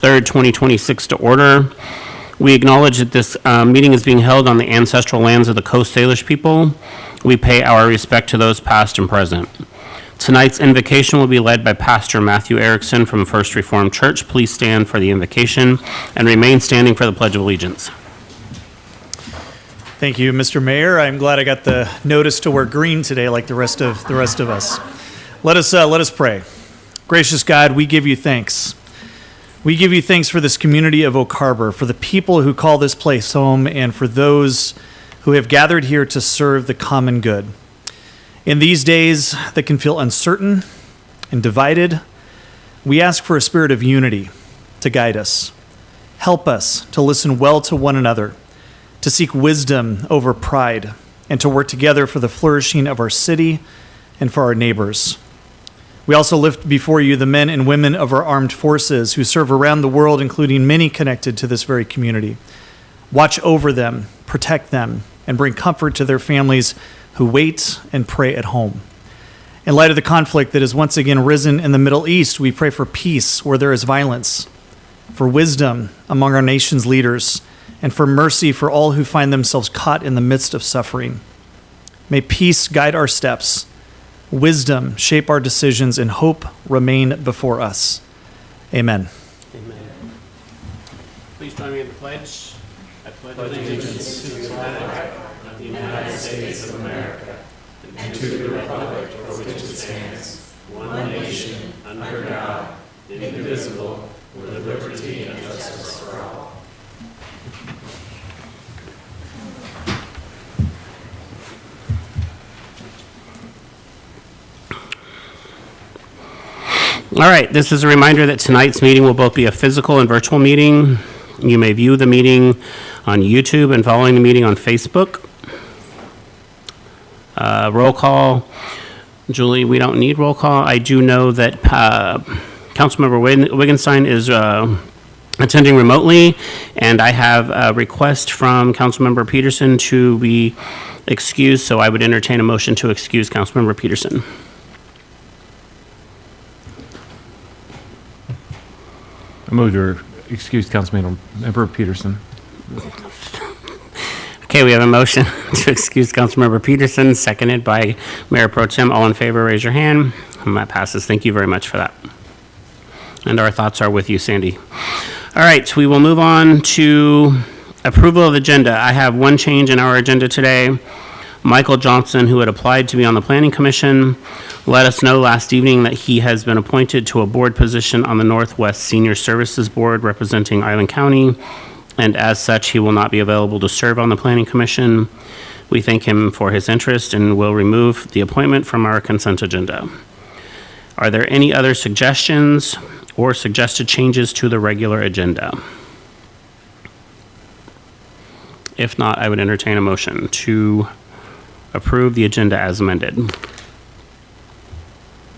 3rd, 2026 to order. We acknowledge that this meeting is being held on the ancestral lands of the Coast Salish people. We pay our respect to those past and present. Tonight's invocation will be led by Pastor Matthew Erikson from First Reformed Church. Please stand for the invocation and remain standing for the Pledge of Allegiance. Thank you, Mr. Mayor. I'm glad I got the notice to wear green today like the rest of us. Let us pray. Gracious God, we give you thanks. We give you thanks for this community of Oak Harbor, for the people who call this place home, and for those who have gathered here to serve the common good. In these days that can feel uncertain and divided, we ask for a spirit of unity to guide us. Help us to listen well to one another, to seek wisdom over pride, and to work together for the flourishing of our city and for our neighbors. We also lift before you the men and women of our armed forces who serve around the world, including many connected to this very community. Watch over them, protect them, and bring comfort to their families who wait and pray at home. In light of the conflict that has once again risen in the Middle East, we pray for peace where there is violence, for wisdom among our nation's leaders, and for mercy for all who find themselves caught in the midst of suffering. May peace guide our steps, wisdom shape our decisions, and hope remain before us. Amen. Amen. Please join me in the pledge. I pledge allegiance to the flag of the United States of America and to the republic for which it stands, one nation, under God, indivisible, with liberty and justice for all. All right, this is a reminder that tonight's meeting will both be a physical and virtual meeting. You may view the meeting on YouTube and following the meeting on Facebook. Roll call. Julie, we don't need roll call. I do know that Councilmember Wittgenstein is attending remotely, and I have a request from Councilmember Peterson to be excused, so I would entertain a motion to excuse Councilmember Peterson. I move to excuse Councilmember Peterson. Okay, we have a motion to excuse Councilmember Peterson, seconded by Mayor Pro Tem. All in favor, raise your hand. And that passes. Thank you very much for that. And our thoughts are with you, Sandy. All right, we will move on to approval of agenda. I have one change in our agenda today. Michael Johnson, who had applied to be on the Planning Commission, let us know last evening that he has been appointed to a board position on the Northwest Senior Services Board representing Island County, and as such, he will not be available to serve on the Planning Commission. We thank him for his interest and will remove the appointment from our consent agenda. Are there any other suggestions or suggested changes to the regular agenda? If not, I would entertain a motion to approve the agenda as amended.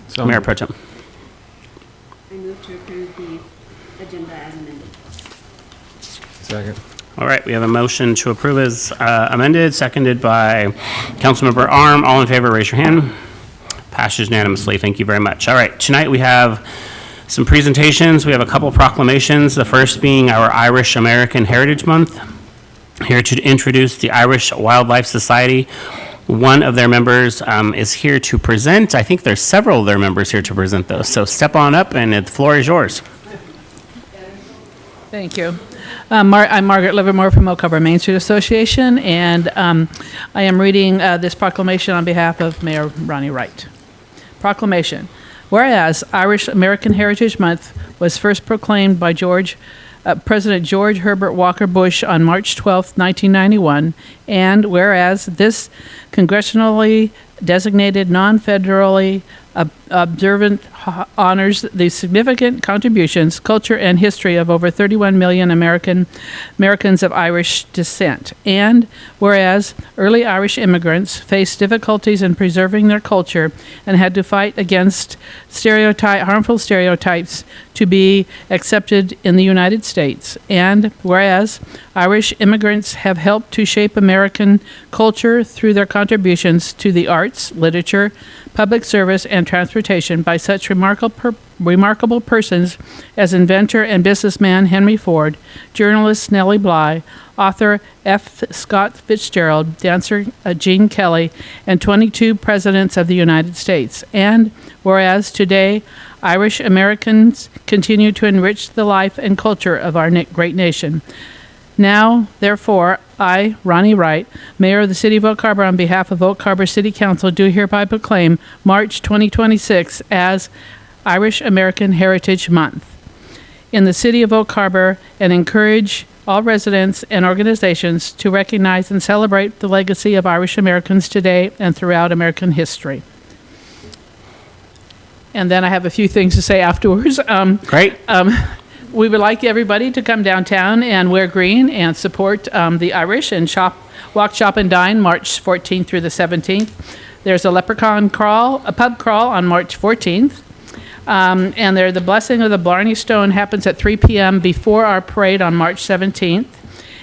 So Mayor Pro Tem. I move to approve the agenda as amended. second. All right, we have a motion to approve as amended, seconded by Councilmember Arm. All in favor, raise your hand. Passes unanimously. Thank you very much. All right, tonight we have some presentations. We have a couple proclamations, the first being our Irish American Heritage Month. Here to introduce the Irish Wildlife Society. One of their members is here to present. I think there's several of their members here to present those. So step on up and the floor is yours. Thank you. I'm Margaret Livermore from Oak Harbor Main Street Association, and I am reading this proclamation on behalf of Mayor Ronnie Wright. Proclamation. Whereas Irish American Heritage Month was first proclaimed by President George Herbert Walker Bush on March 12, 1991, and whereas this congressionally designated non-federally observant honors the significant contributions, culture, and history of over 31 million Americans of Irish descent. And whereas early Irish immigrants faced difficulties in preserving their culture and had to fight against harmful stereotypes to be accepted in the United States. And whereas Irish immigrants have helped to shape American culture through their contributions to the arts, literature, public service, and transportation by such remarkable remarkable persons as inventor and businessman Henry Ford, journalist Nellie Bly, author F. Scott Fitzgerald, dancer Gene Kelly, and 22 presidents of the United States. And whereas today Irish Americans continue to enrich the life and culture of our great nation. Now, therefore, I, Ronnie Wright, Mayor of the City of Oak Harbor, on behalf of Oak Harbor City Council, do hereby proclaim March 2026 as Irish American Heritage Month in the City of Oak Harbor, and encourage all residents and organizations to recognize and celebrate the legacy of Irish Americans today and throughout American history. And then I have a few things to say afterwards. Great. We would like everybody to come downtown and wear green and support the Irish and walk, shop, and dine March 14th through the 17th. There's a leprechaun crawl, a pub crawl on March 14th. And the blessing of the Blarney Stone happens at 3 p.m. before our parade on March 17th.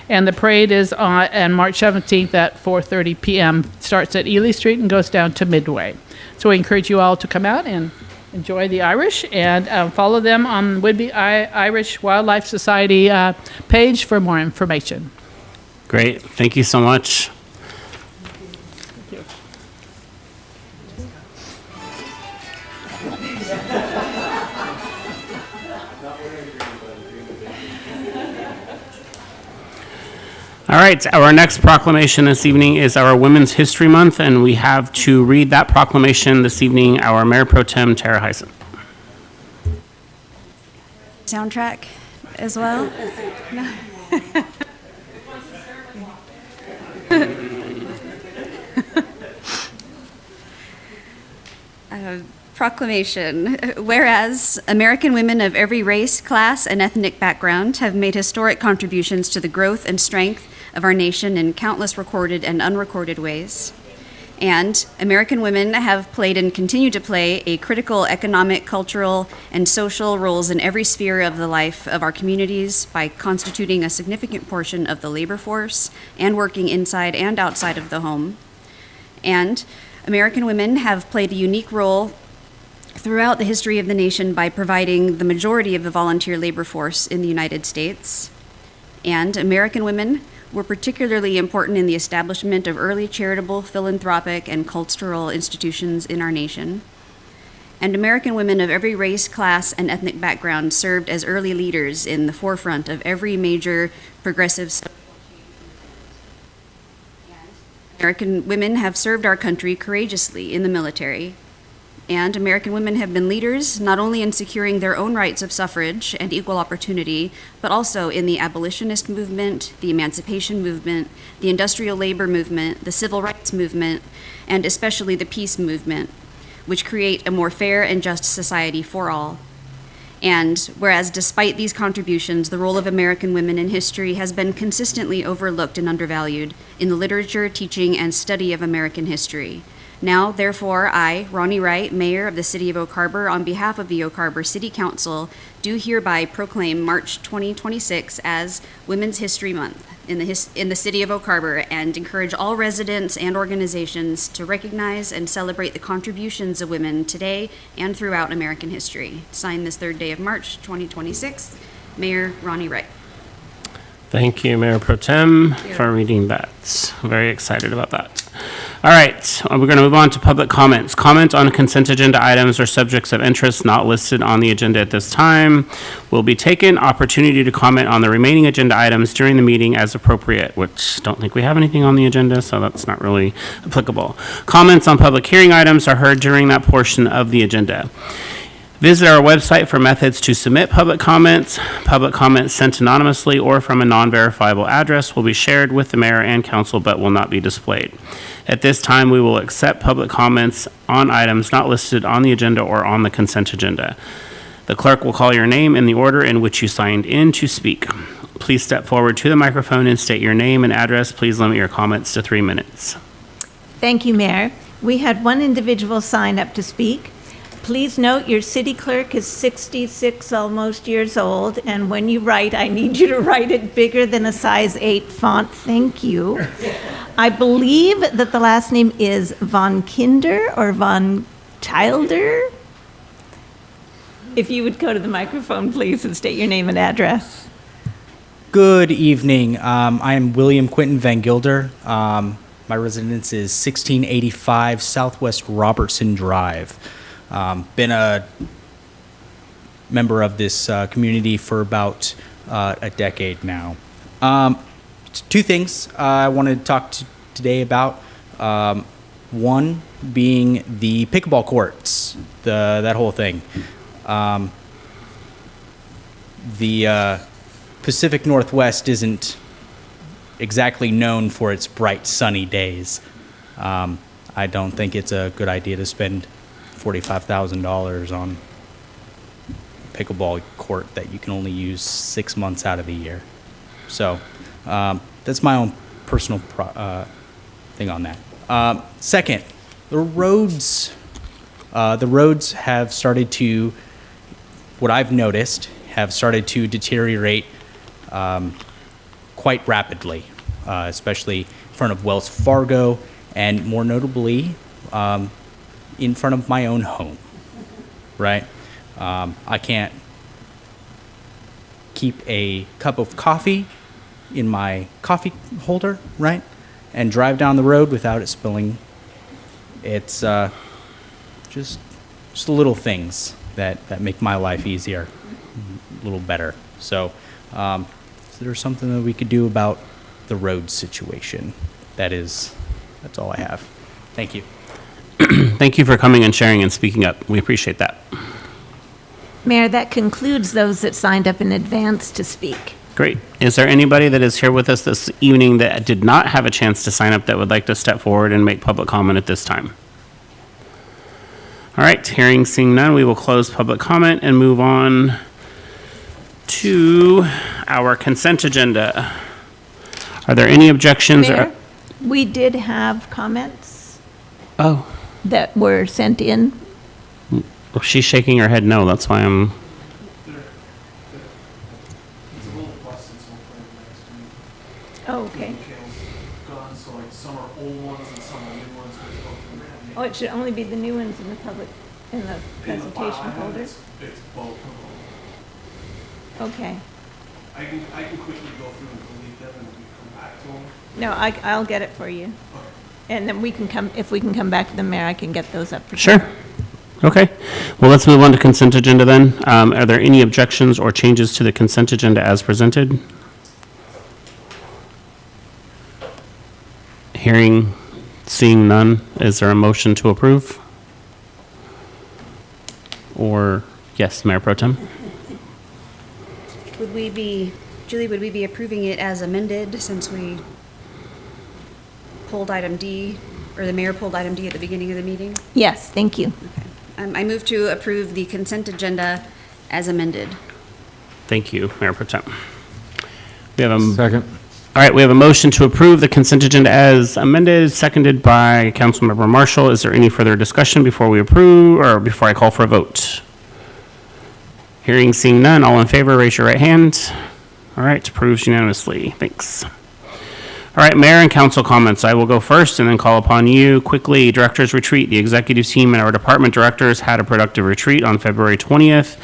And the parade is on March 17th at 4:30 p.m. Starts at Ely Street and goes down to Midway. So we encourage you all to come out and enjoy the Irish, and follow them on Whidbey Irish Wildlife Society page for more information. Great. Thank you so much. All right, our next proclamation this evening is our Women's History Month, and we have to read that proclamation this evening our Mayor Pro Tem Tara Heisen. Soundtrack as well? Proclamation. Whereas American women of every race, class, and ethnic background have made historic contributions to the growth and strength of our nation in countless recorded and unrecorded ways. And American women have played and continue to play a critical economic, cultural, and social roles in every sphere of the life of our communities by constituting a significant portion of the labor force and working inside and outside of the home. And American women have played a unique role throughout the history of the nation by providing the majority of the volunteer labor force in the United States. And American women were particularly important in the establishment of early charitable, philanthropic, and cultural institutions in our nation. And American women of every race, class, and ethnic background served as early leaders in the forefront of every major progressive social change. American women have served our country courageously in the military. And American women have been leaders not only in securing their own rights of suffrage and equal opportunity, but also in the abolitionist movement, the emancipation movement, the industrial labor movement, the civil rights movement, and especially the peace movement, which create a more fair and just society for all. And whereas despite these contributions, the role of American women in history has been consistently overlooked and undervalued in the literature, teaching, and study of American history. Now, therefore, I, Ronnie Wright, Mayor of the City of Oak Harbor, on behalf of the Oak Harbor City Council, do hereby proclaim March 2026 as Women's History Month in the City of Oak Harbor, and encourage all residents and organizations to recognize and celebrate the contributions of women today and throughout American history. Signed this third day of March 2026, Mayor Ronnie Wright. Thank you, Mayor Pro Tem, for reading that. Very excited about that. All right, we're going to move on to public comments. Comments on consent agenda items or subjects of interest not listed on the agenda at this time will be taken. Opportunity to comment on the remaining agenda items during the meeting as appropriate, which don't think we have anything on the agenda, so that's not really applicable. Comments on public hearing items are heard during that portion of the agenda. Visit our website for methods to submit public comments. Public comments sent anonymously or from a non-verifiable address will be shared with the mayor and council but will not be displayed. At this time, we will accept public comments on items not listed on the agenda or on the consent agenda. The clerk will call your name in the order in which you signed in to speak. Please step forward to the microphone and state your name and address. Please limit your comments to 3 minutes. Thank you, Mayor. We had one individual sign up to speak. Please note your city clerk is 66 almost years old, and when you write, I need you to write it bigger than a size 8 font. Thank you. I believe that the last name is Von Kinder or Von Childer. If you would go to the microphone, please, and state your name and address. Good evening. I am William Quinton Van Gilder. My residence is 1685 Southwest Robertson Drive. Been a member of this community for about a decade now. Two things I wanted to talk today about. One being the pickleball courts, that whole thing. The Pacific Northwest isn't exactly known for its bright, sunny days. I don't think it's a good idea to spend $45,000 on a pickleball court that you can only use 6 months out of the year. So that's my own personal thing on that. Second, the roads have started to, what I've noticed, have started to deteriorate quite rapidly, especially in front of Wells Fargo and more notably in front of my own home, right? I can't keep a cup of coffee in my coffee holder, right? And drive down the road without it spilling. It's just the little things that make my life easier, a little better. So there's something that we could do about the road situation. That's all I have. Thank you. Thank you for coming and sharing and speaking up. We appreciate that. Mayor, that concludes those that signed up in advance to speak. Great. Is there anybody that is here with us this evening that did not have a chance to sign up that would like to step forward and make public comment at this time? All right, seeing none, we will close public comment and move on to our consent agenda. Are there any objections? Mayor, we did have comments Oh, that were sent in. well, she's shaking her head no. That's why I'm. Oh, okay. Gone, so like some are old ones and some are new ones. Which go through that. Oh, it should only be the new ones in the presentation folder? It's both of them. Okay. I can quickly go through and delete them and we come back to them. No, I'll get it for you. And then if we can come back to the mayor, I can get those up for you. Sure. Okay. Well, let's move on to consent agenda then. Are there any objections or changes to the consent agenda as presented? Seeing none, is there a motion to approve? Or, yes, Mayor Pro Tem? Julie, would we be approving it as amended since we pulled item D, or the mayor pulled item D at the beginning of the meeting? Yes, thank you. I move to approve the consent agenda as amended. Thank you, Mayor Pro Tem. We have a Second. All right, we have a motion to approve the consent agenda as amended, seconded by Councilmember Marshall. Is there any further discussion before we approve, or before I call for a vote? Seeing none, all in favor, raise your right hand. All right, approves unanimously. Thanks. All right, Mayor and Council comments. I will go first and then call upon you quickly. Directors Retreat. The executive team and our department directors had a productive retreat on February 20th.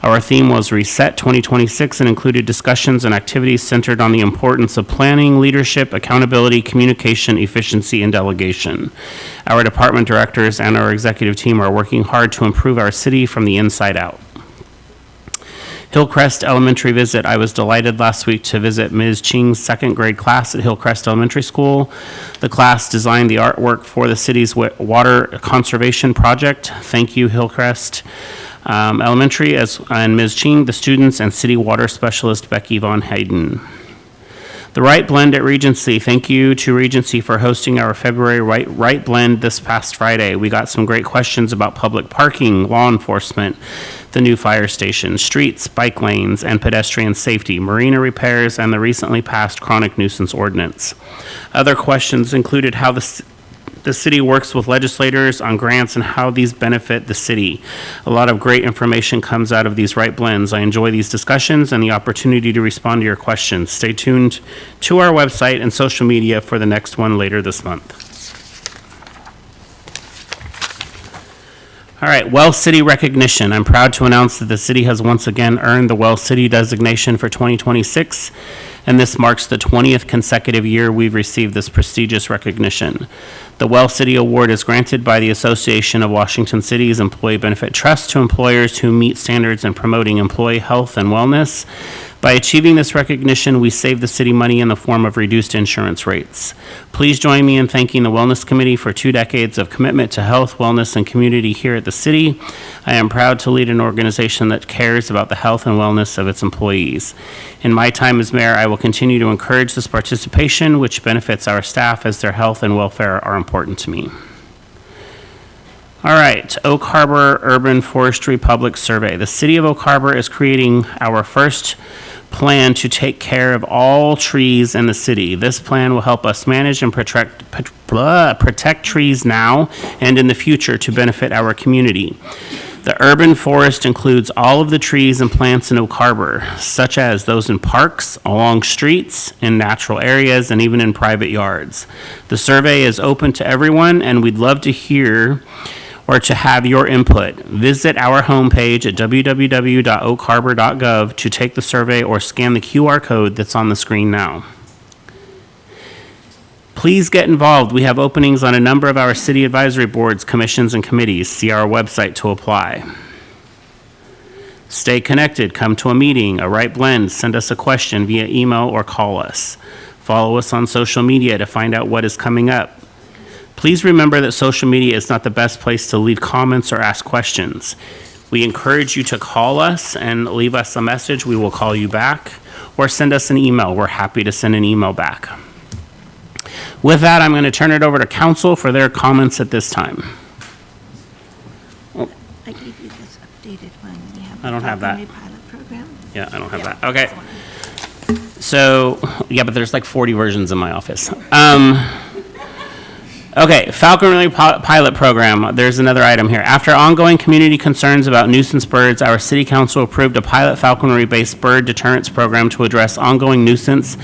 Our theme was Reset 2026 and included discussions and activities centered on the importance of planning, leadership, accountability, communication, efficiency, and delegation. Our department directors and our executive team are working hard to improve our city from the inside out. Hillcrest Elementary visit. I was delighted last week to visit Ms. Ching's second grade class at Hillcrest Elementary School. The class designed the artwork for the city's water conservation project. Thank you, Hillcrest Elementary, and Ms. Ching, the students, and city water specialist Becky Von Hayden. The Wright Blend at Regency. Thank you to Regency for hosting our February Wright Blend this past Friday. We got some great questions about public parking, law enforcement, the new fire station, streets, bike lanes, and pedestrian safety, marina repairs, and the recently passed chronic nuisance ordinance. Other questions included how the city works with legislators on grants and how these benefit the city. A lot of great information comes out of these Wright Blends. I enjoy these discussions and the opportunity to respond to your questions. Stay tuned to our website and social media for the next one later this month. All right, Well City recognition. I'm proud to announce that the city has once again earned the Well City designation for 2026, and this marks the 20th consecutive year we've received this prestigious recognition. The Well City Award is granted by the Association of Washington Cities Employee Benefit Trust to employers who meet standards in promoting employee health and wellness. By achieving this recognition, we save the city money in the form of reduced insurance rates. Please join me in thanking the Wellness Committee for 2 decades of commitment to health, wellness, and community here at the city. I am proud to lead an organization that cares about the health and wellness of its employees. In my time as mayor, I will continue to encourage this participation, which benefits our staff as their health and welfare are important to me. All right, Oak Harbor Urban Forestry Public Survey. The city of Oak Harbor is creating our first plan to take care of all trees in the city. This plan will help us manage and protect trees now and in the future to benefit our community. The urban forest includes all of the trees and plants in Oak Harbor, such as those in parks, along streets, in natural areas, and even in private yards. The survey is open to everyone, and we'd love to hear or to have your input. Visit our homepage at www.oakharbor.gov to take the survey or scan the QR code that's on the screen now. Please get involved. We have openings on a number of our city advisory boards, commissions, and committees. See our website to apply. Stay connected. Come to a meeting, a Wright Blend. Send us a question via email or call us. Follow us on social media to find out what is coming up. Please remember that social media is not the best place to leave comments or ask questions. We encourage you to call us and leave us a message. We will call you back, or send us an email. We're happy to send an email back. With that, I'm going to turn it over to council for their comments at this time. I gave you this updated one. We have I don't have that. the pilot program. Yeah, I don't have that. Okay. So, yeah, but there's like 40 versions in my office. Okay, Falconry Pilot Program. There's another item here. After ongoing community concerns about nuisance birds, our city council approved a pilot falconry-based bird deterrence program to address ongoing nuisance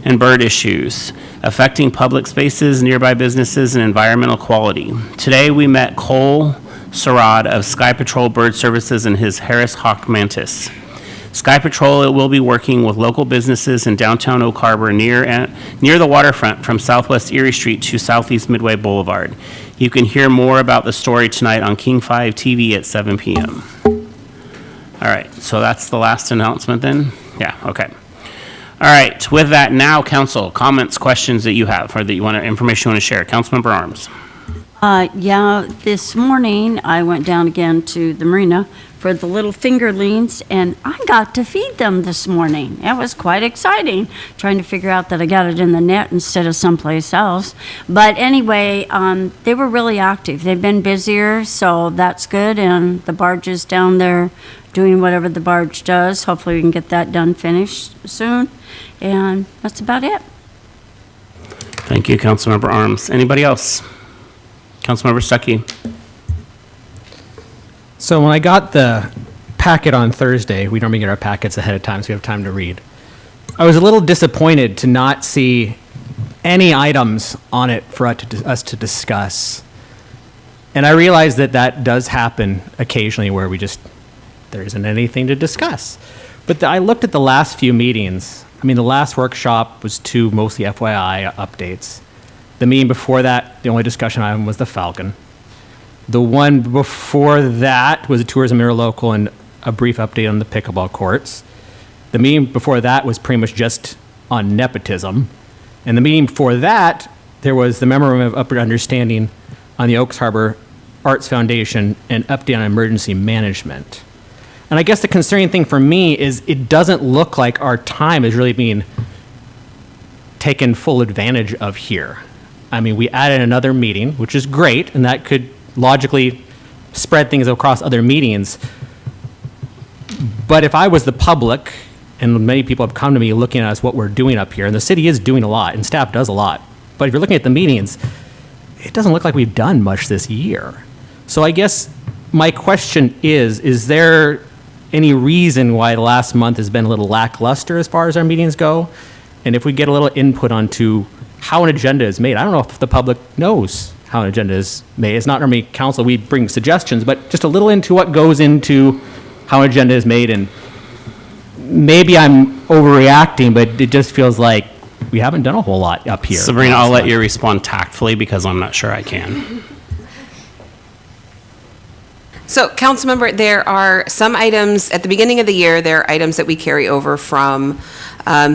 and bird issues affecting public spaces, nearby businesses, and environmental quality. Today, we met Cole Sarad of Sky Patrol Bird Services and his Harris Hawk Mantis. Sky Patrol will be working with local businesses in downtown Oak Harbor near the waterfront from Southwest Erie Street to Southeast Midway Boulevard. You can hear more about the story tonight on King 5 TV at 7 p.m. All right, so that's the last announcement then? Yeah, okay. All right, with that now, council, comments, questions that you have or that you want information you want to share. Councilmember Arms. Yeah, this morning I went down again to the marina for the little fingerlings, and I got to feed them this morning. It was quite exciting, trying to figure out that I got it in the net instead of someplace else. But anyway, they were really active. They've been busier, so that's good, and the barge is down there doing whatever the barge does. Hopefully we can get that done, finished soon, and that's about it. Thank you, Councilmember Arms. Anybody else? Councilmember Stuckey. So when I got the packet on Thursday, we normally get our packets ahead of time so we have time to read. I was a little disappointed to not see any items on it for us to discuss. And I realize that that does happen occasionally where there isn't anything to discuss. But I looked at the last few meetings. I mean, the last workshop was 2 mostly FYI updates. The meeting before that, the only discussion item was the Falcon. The one before that was a tourism interlocal and a brief update on the pickleball courts. The meeting before that was pretty much just on nepotism. And the meeting before that, there was the memorandum of upward understanding on the Oaks Harbor Arts Foundation and update on emergency management. And I guess the concerning thing for me is it doesn't look like our time is really being taken full advantage of here. I mean, we added another meeting, which is great, and that could logically spread things across other meetings. But if I was the public, and many people have come to me looking at us what we're doing up here, and the city is doing a lot, and staff does a lot. But if you're looking at the meetings, it doesn't look like we've done much this year. So I guess my question is there any reason why the last month has been a little lackluster as far as our meetings go? And if we get a little input onto how an agenda is made, I don't know if the public knows how how an agenda is made. It's not normally council, we bring suggestions, but just a little into what goes into how an agenda is made. And maybe I'm overreacting, but it just feels like we haven't done a whole lot up here. Sabrina, I'll let you respond tactfully because I'm not sure I can. So, Councilmember, there are some items, at the beginning of the year, there are items that we carry over from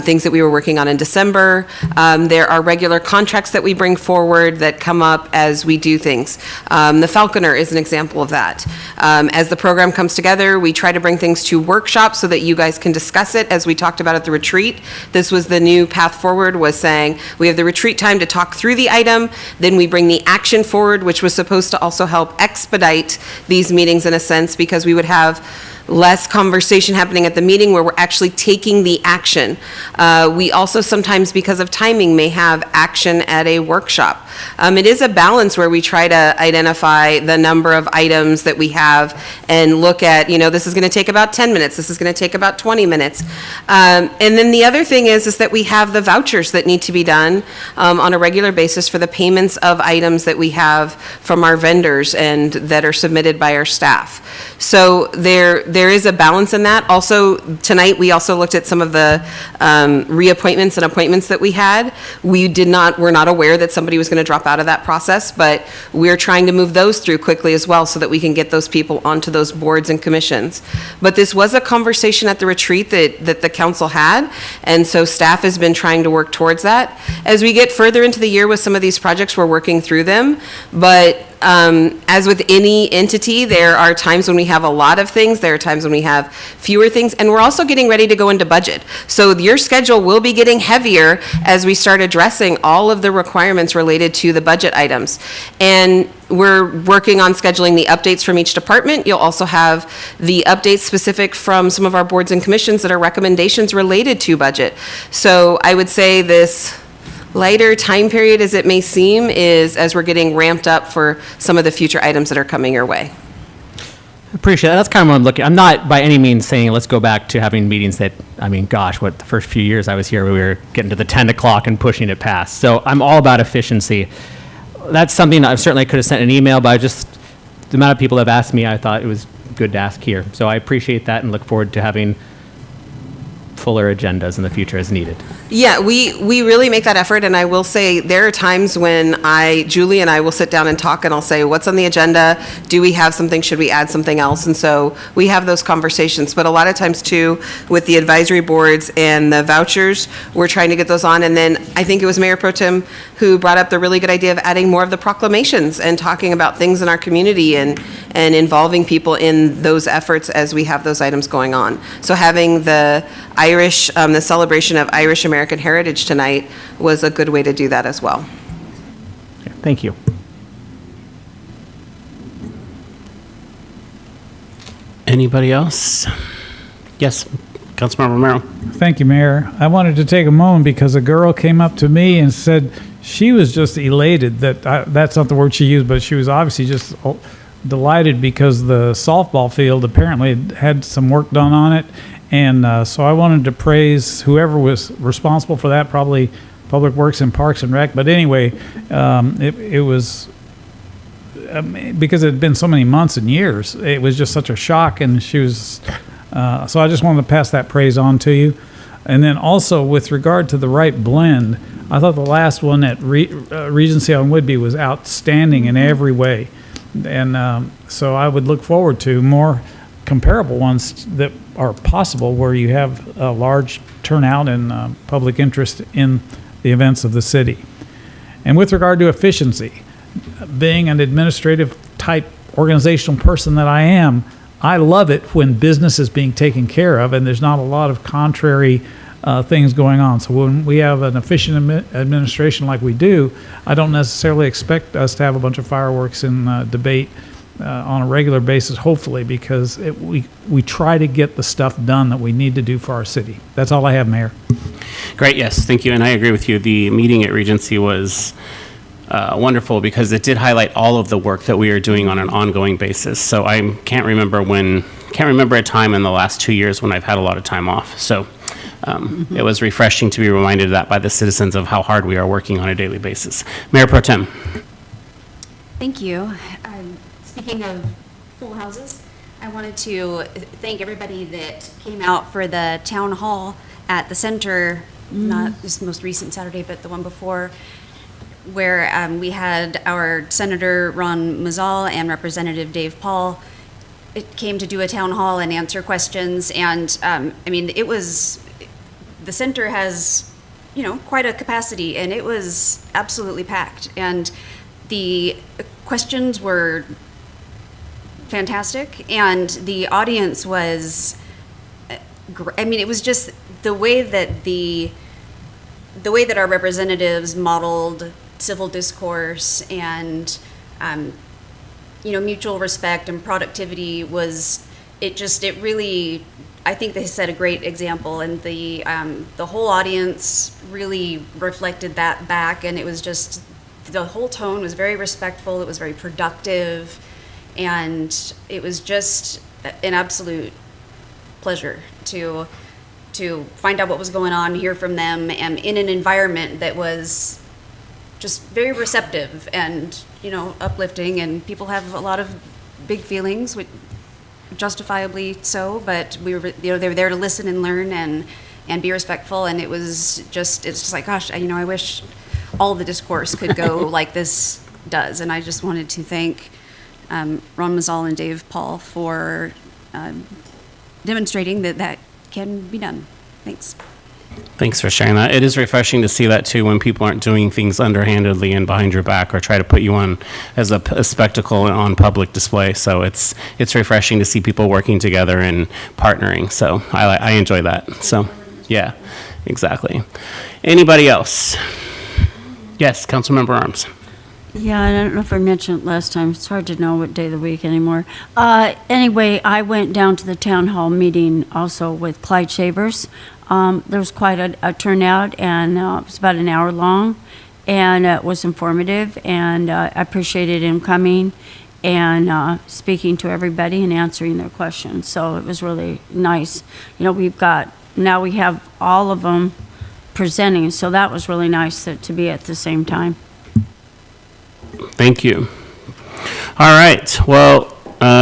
things that we were working on in December. There are regular contracts that we bring forward that come up as we do things. The Falconer is an example of that. As the program comes together, we try to bring things to workshops so that you guys can discuss it, as we talked about at the retreat. This was the new path forward, was saying we have the retreat time to talk through the item, then we bring the action forward, which was supposed to also help expedite these meetings in a sense, because we would have less conversation happening at the meeting where we're actually taking the action. We also sometimes, because of timing, may have action at a workshop. It is a balance where we try to identify the number of items that we have and look at, this is going to take about 10 minutes, this is going to take about 20 minutes. And then the other thing is that we have the vouchers that need to be done on a regular basis for the payments of items that we have from our vendors and that are submitted by our staff. So there is a balance in that. Also, tonight, we also looked at some of the reappointments and appointments that we had. We're not aware that somebody was going to drop out of that process, but we're trying to move those through quickly as well so that we can get those people onto those boards and commissions. But this was a conversation at the retreat that the council had, and so staff has been trying to work towards that. As we get further into the year with some of these projects, we're working through them, but as with any entity, there are times when we have a lot of things, there are times when we have fewer things, and we're also getting ready to go into budget. So your schedule will be getting heavier as we start addressing all of the requirements related to the budget items. And we're working on scheduling the updates from each department. You'll also have the updates specific from some of our boards and commissions that are recommendations related to budget. So I would say this lighter time period as it may seem is as we're getting ramped up for some of the future items that are coming your way. Appreciate that. That's kind of what I'm looking. I'm not by any means saying let's go back to having meetings that, the first few years I was here, we were getting to the 10 o'clock and pushing it past. So I'm all about efficiency. That's something I certainly could have sent an email, but the amount of people that have asked me, I thought it was good to ask here. So I appreciate that and look forward to having fuller agendas in the future as needed. Yeah, we really make that effort, and I will say there are times when Julie and I will sit down and talk, and I'll say, what's on the agenda? Do we have something? Should we add something else? And so we have those conversations, but a lot of times too, with the advisory boards and the vouchers, we're trying to get those on, and then I think it was Mayor Pro Tem who brought up the really good idea of adding more of the proclamations and talking about things in our community and involving people in those efforts as we have those items going on. So having the the celebration of Irish American heritage tonight was a good way to do that as well. Thank you. Anybody else? Yes, Councilmember Romero. Thank you, Mayor. I wanted to take a moment because a girl came up to me and said she was just elated that's not the word she used, but she was obviously just delighted because the softball field apparently had some work done on it. And so I wanted to praise whoever was responsible for that, probably Public Works and Parks and Rec. But anyway, it was, because it had been so many months and years, it was just such a shock. And she was, so I just wanted to pass that praise on to you. And then also with regard to the Wright blend, I thought the last one at Regency on Whidbey was outstanding in every way. And so I would look forward to more comparable ones that are possible where you have a large turnout and public interest in the events of the city. And with regard to efficiency, being an administrative type organizational person that I am, I love it when business is being taken care of and there's not a lot of contrary things going on. So when we have an efficient administration like we do, I don't necessarily expect us to have a bunch of fireworks and debate on a regular basis, hopefully, because we try to get the stuff done that we need to do for our city. That's all I have, Mayor. Great, yes, thank you, and I agree with you. The meeting at Regency was wonderful because it did highlight all of the work that we are doing on an ongoing basis. So I can't remember a time in the last 2 years when I've had a lot of time off. So it was refreshing to be reminded of that by the citizens of how hard we are working on a daily basis. Mayor Pro Tem. Thank you. Speaking of full houses, I wanted to thank everybody that came out for the town hall at the center, not this most recent Saturday, but the one before, where we had our Senator Ron Mazzal and Representative Dave Paul. It came to do a town hall and answer questions, and I mean, it was, the center has, you know, quite a capacity, and it was absolutely packed. And the questions were fantastic, and the audience was, I mean, it was just the way that our representatives modeled civil discourse and, you know, mutual respect and productivity was, it really, I think they set a great example, and the whole audience really reflected that back, and it was just, the whole tone was very respectful, it was very productive, and it was just an absolute pleasure to find out what was going on, hear from them, and in an environment that was just very receptive and, you know, uplifting, and people have a lot of big feelings, which justifiably so, but we were, you know, they were there to listen and learn and be respectful, and it's just like, gosh, you know, I wish all the discourse could go like this does, and I just wanted to thank Ron Mazzal and Dave Paul for demonstrating that can be done. Thanks. Thanks for sharing that. It is refreshing to see that too, when people aren't doing things underhandedly and behind your back, or try to put you on as a spectacle on public display. So it's refreshing to see people working together and partnering. So I enjoy that. So yeah, exactly. Anybody else? Yes, Councilmember Arms. Yeah, I don't know if I mentioned it last time. It's hard to know what day of the week anymore. Anyway, I went down to the town hall meeting also with Clyde Shavers. There was quite a turnout, and it was about an hour long, and it was informative, and I appreciated him coming and speaking to everybody and answering their questions. So it was really nice. You know, now we have all of them presenting, so that was really nice to be at the same time. Thank you. All right. Well,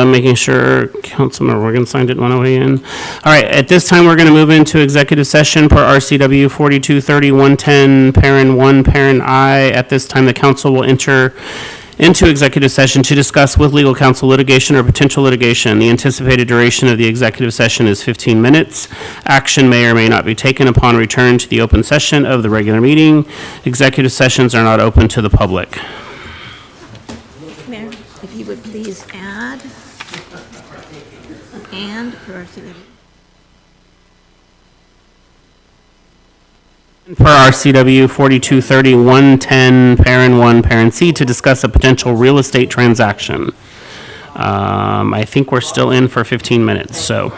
making sure Councilmember Morgan didn't want to weigh in. All right. At this time, we're going to move into executive session per RCW 4230-110, parent 1, parent I. At this time, the council will enter into executive session to discuss with legal counsel litigation or potential litigation. The anticipated duration of the executive session is 15 minutes. Action may or may not be taken upon return to the open session of the regular meeting. Executive sessions are not open to the public. Mayor, if you would please add and per RCW. Per RCW 4230-110, parent 1, parent C, to discuss a potential real estate transaction. I think we're still in for 15 minutes, so.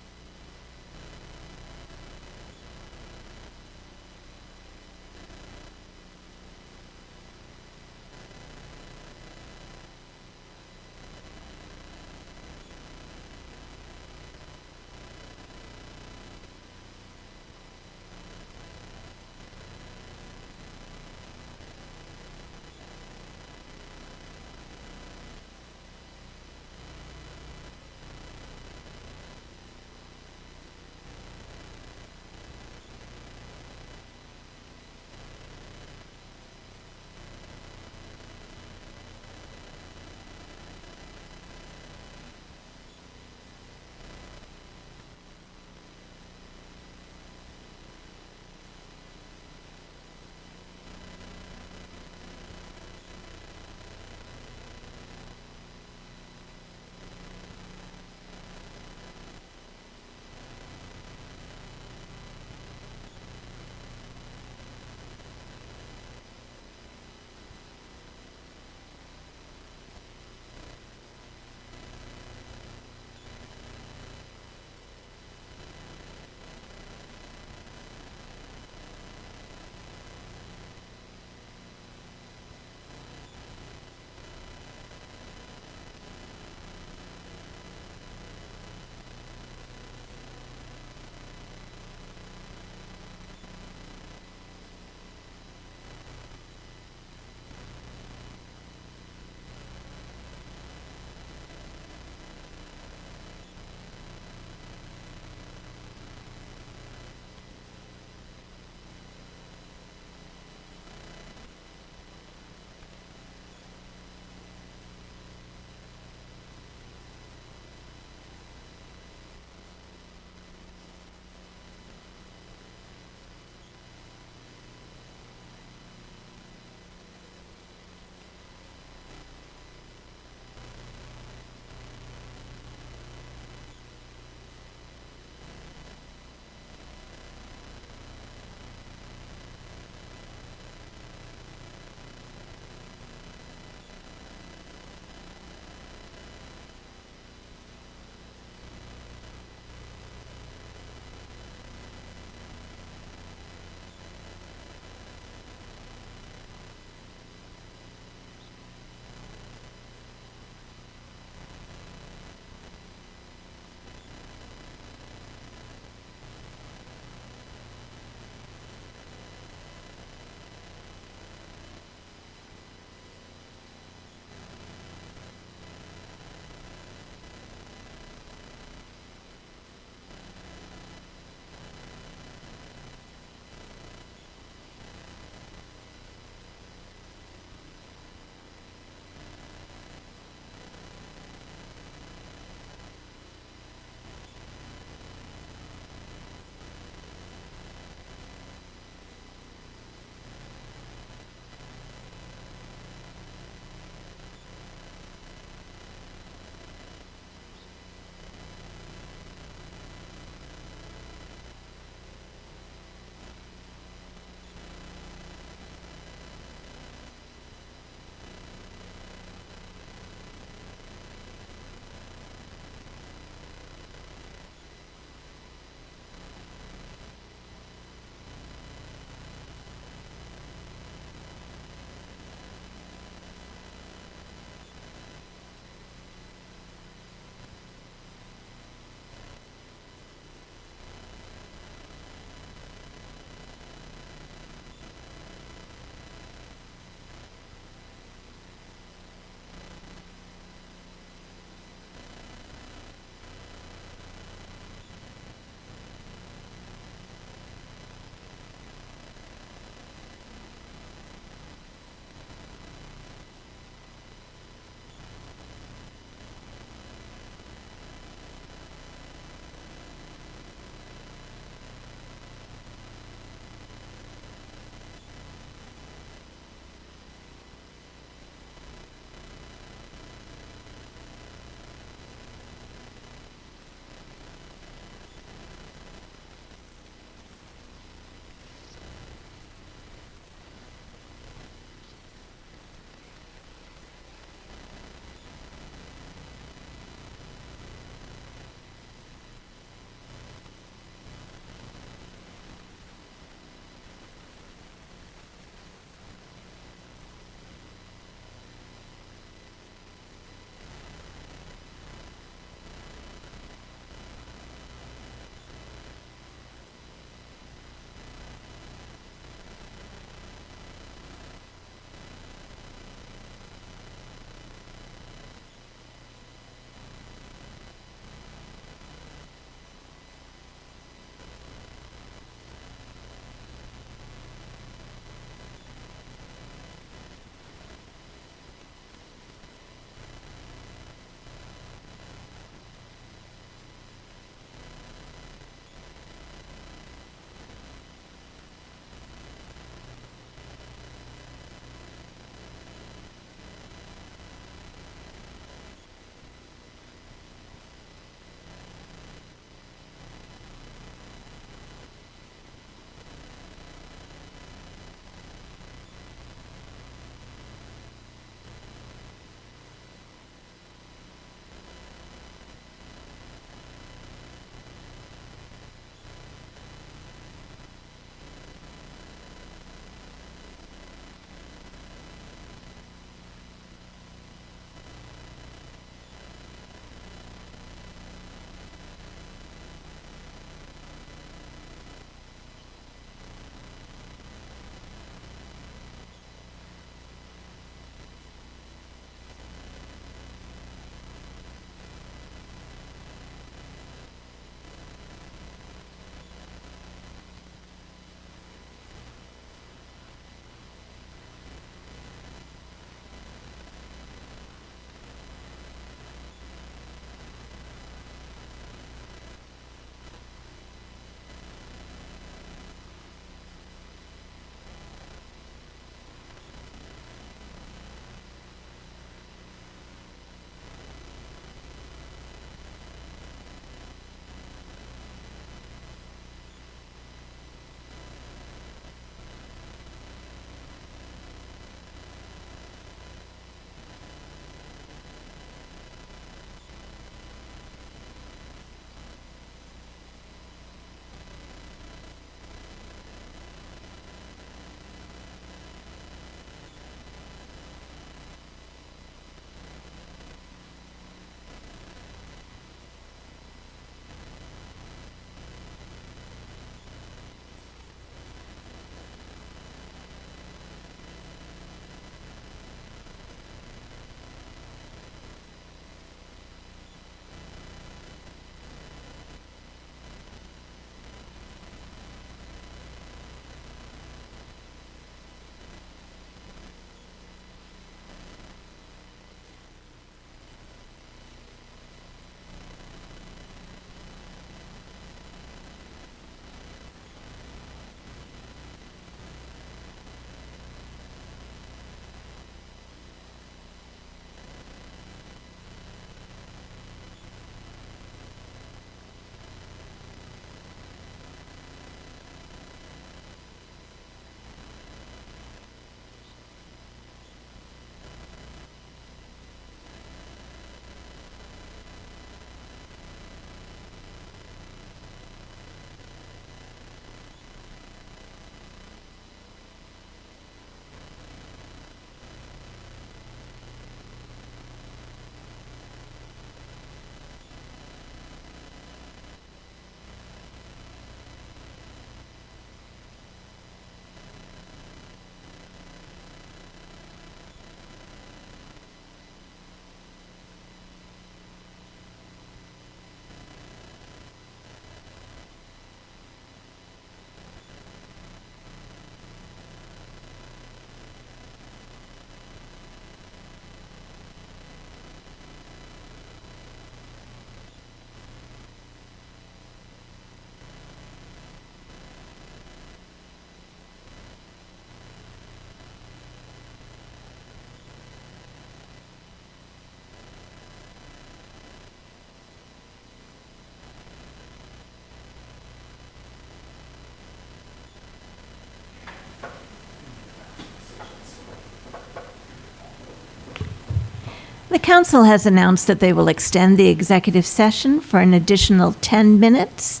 The council has announced that they will extend the executive session for an additional 10 minutes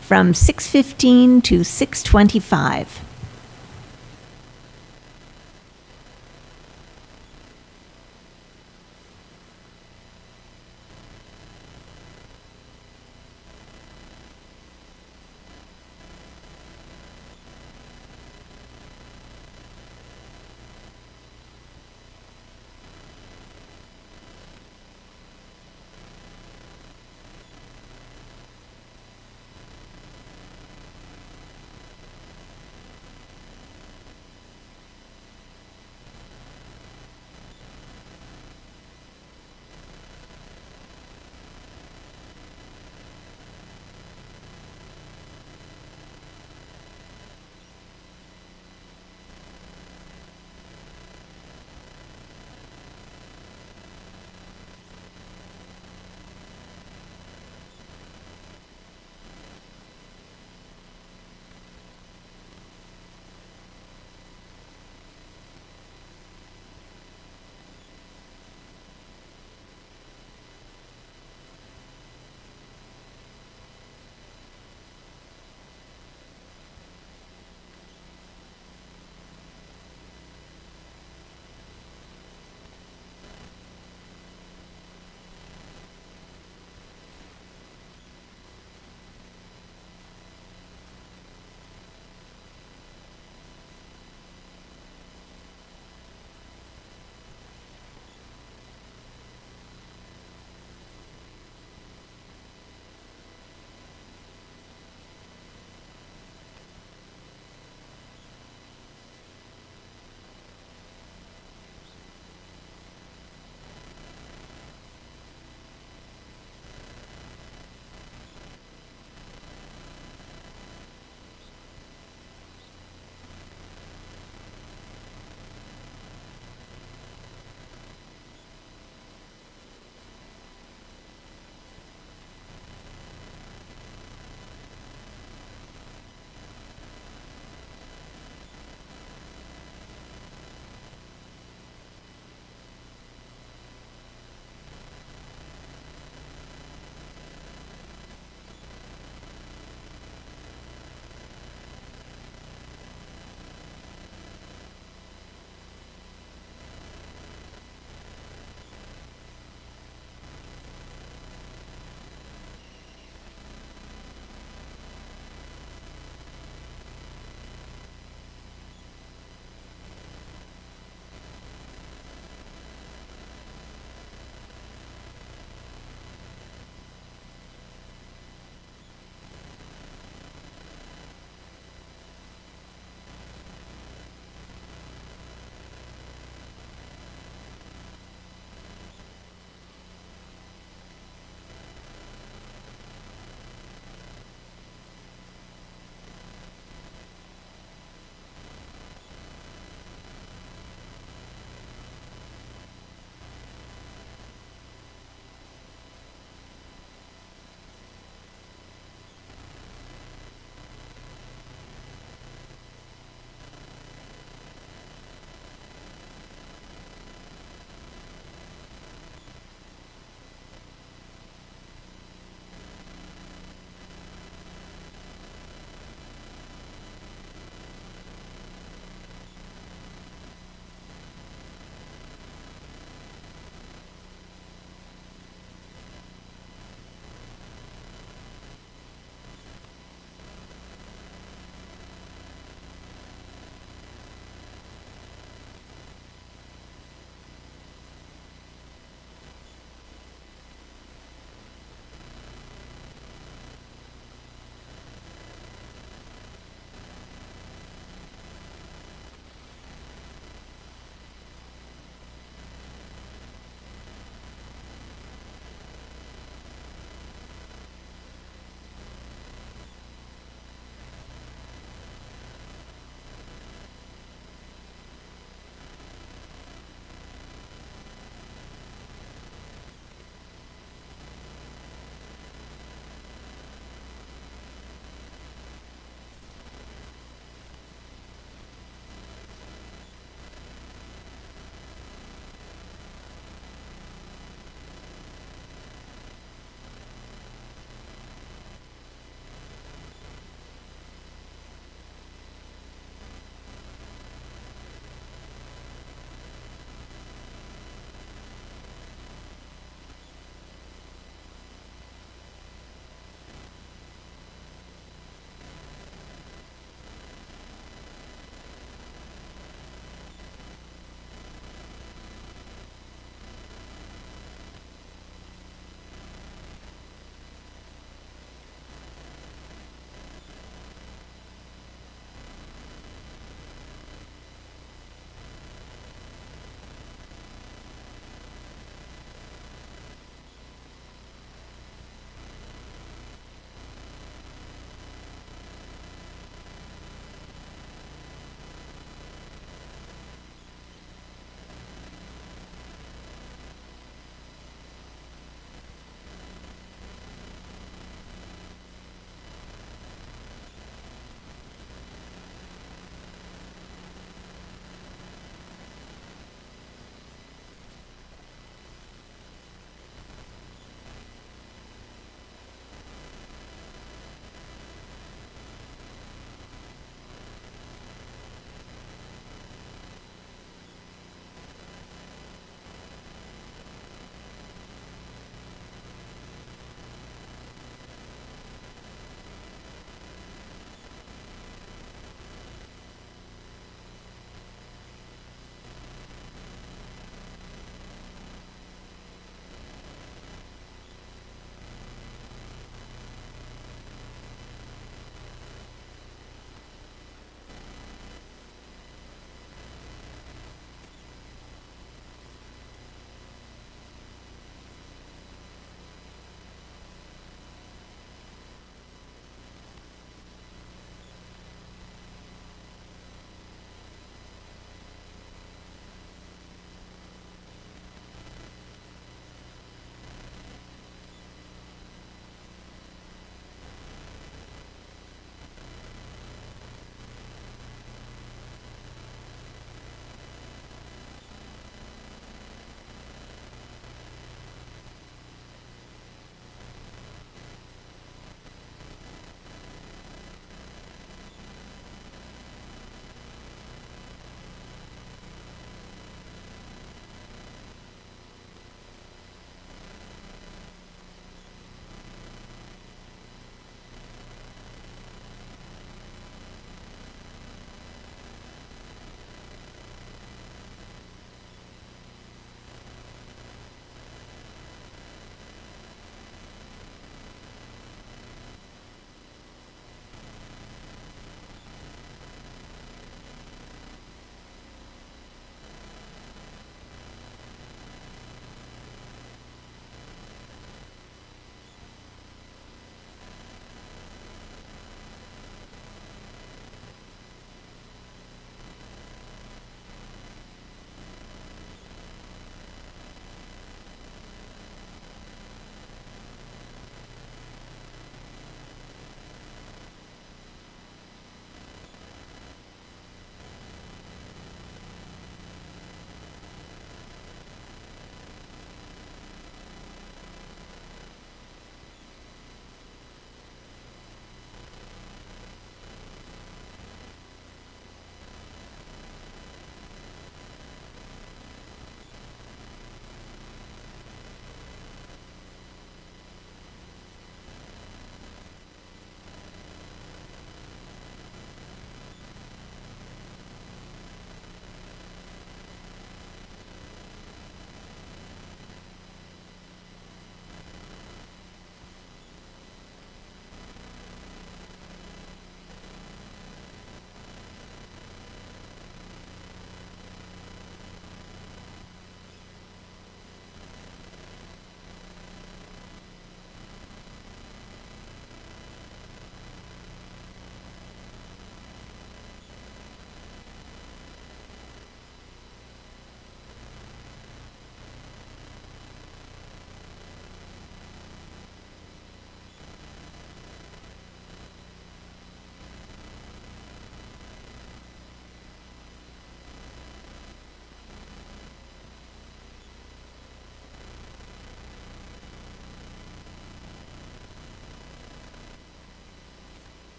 from 6:15 to 6:25.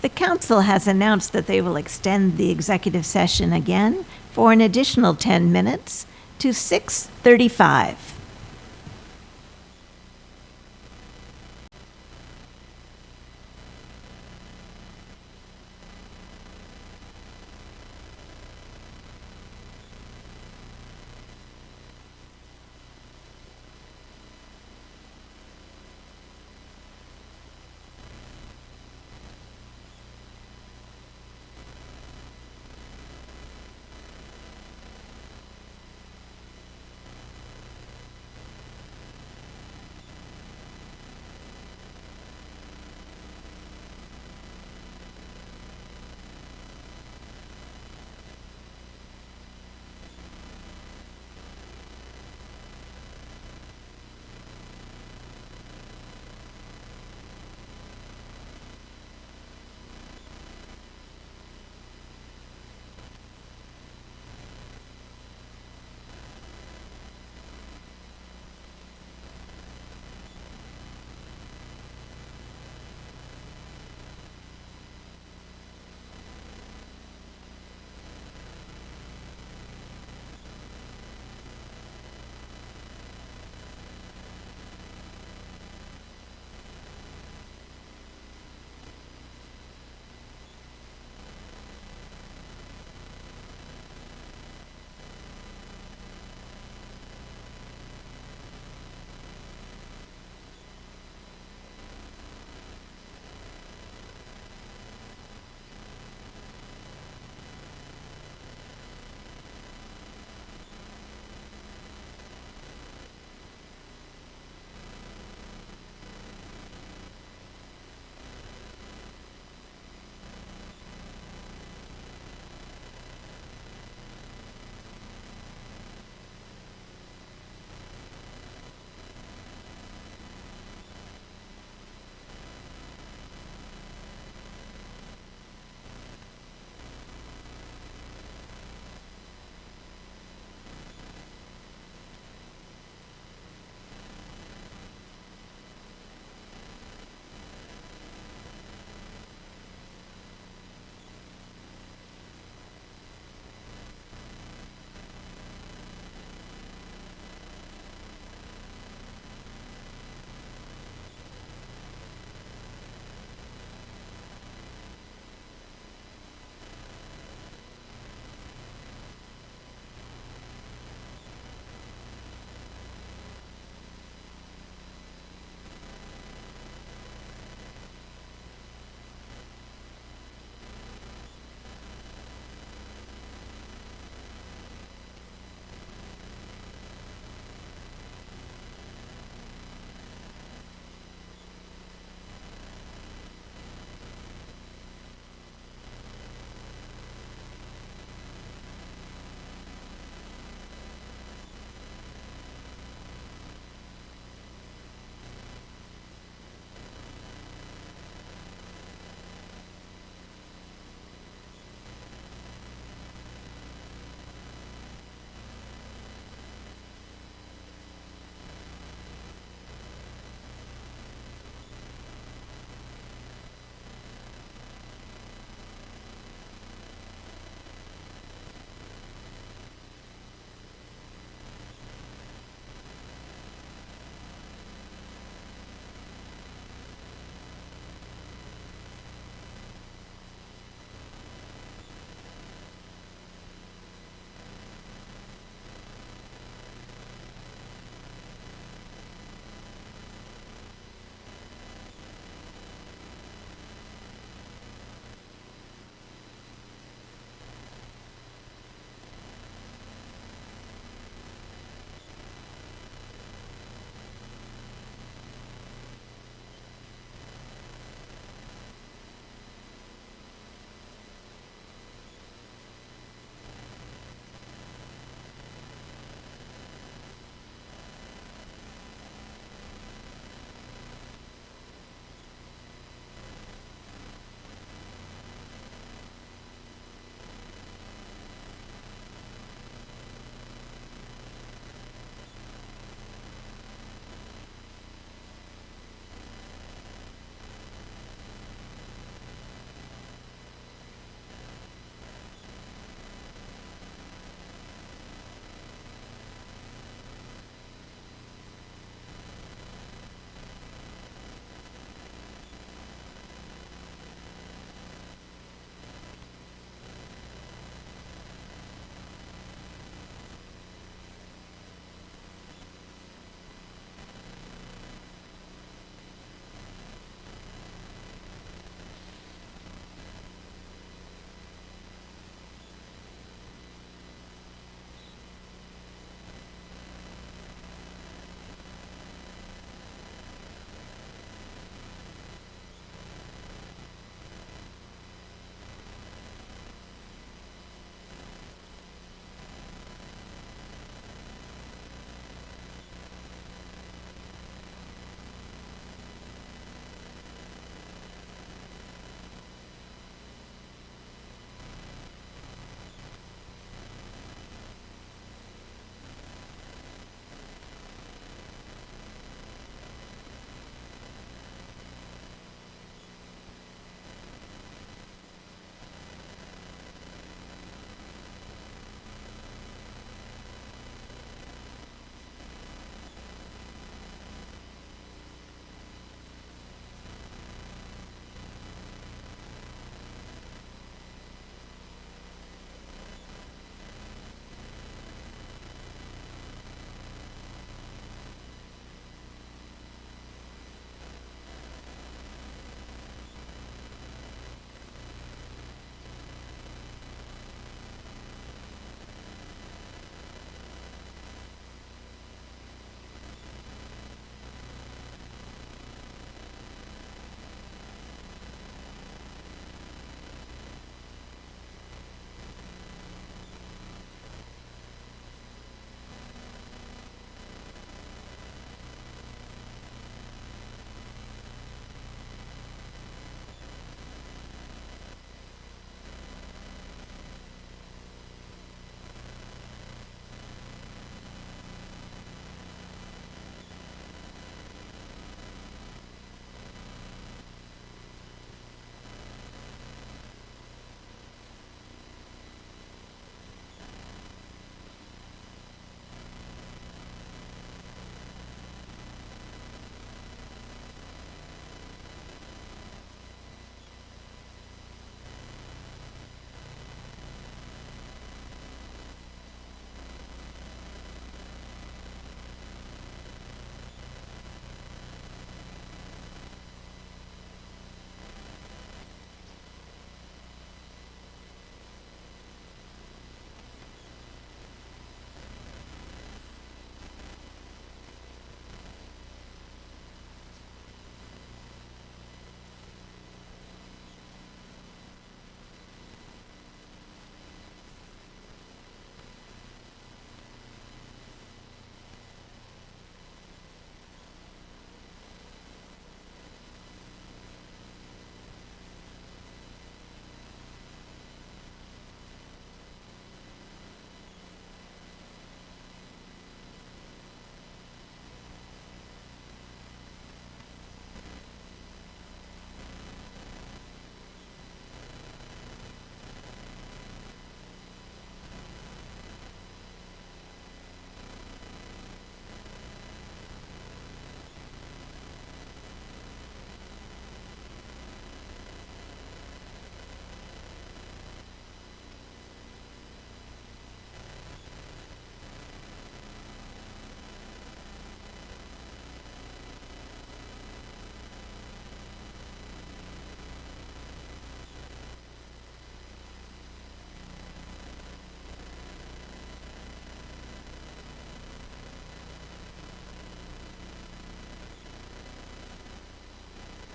The council has announced that they will extend the executive session again for an additional 10 minutes to 6:35.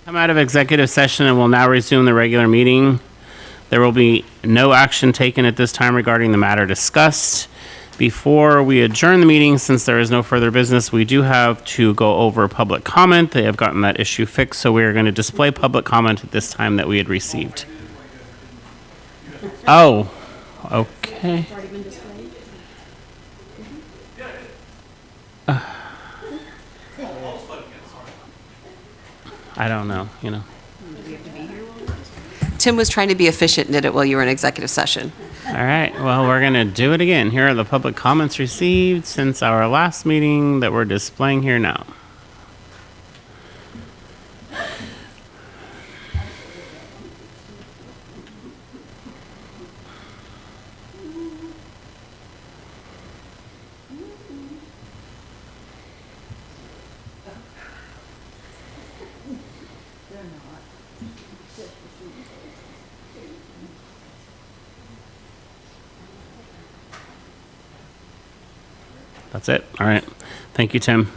Come out of executive session and will now resume the regular meeting. There will be no action taken at this time regarding the matter discussed. Before we adjourn the meeting, since there is no further business, we do have to go over public comment. They have gotten that issue fixed, so we are going to display public comment at this time that we had received. Oh, okay. I don't know, you know. Tim was trying to be efficient and did it while you were in executive session. All right, well, we're going to do it again. Here are the public comments received since our last meeting that we're displaying here now. That's it. All right. Thank you, Tim.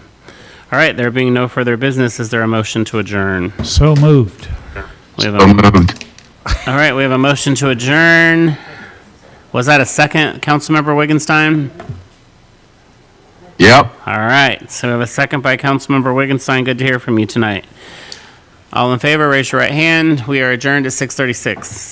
All right. There being no further business, is there a motion to adjourn? So moved. We have all right. We have a motion to adjourn. Was that a second, Councilmember Wittgenstein? Yep. All right. So we have a second by Councilmember Wittgenstein. Good to hear from you tonight. All in favor, raise your right hand. We are adjourned at 6:36.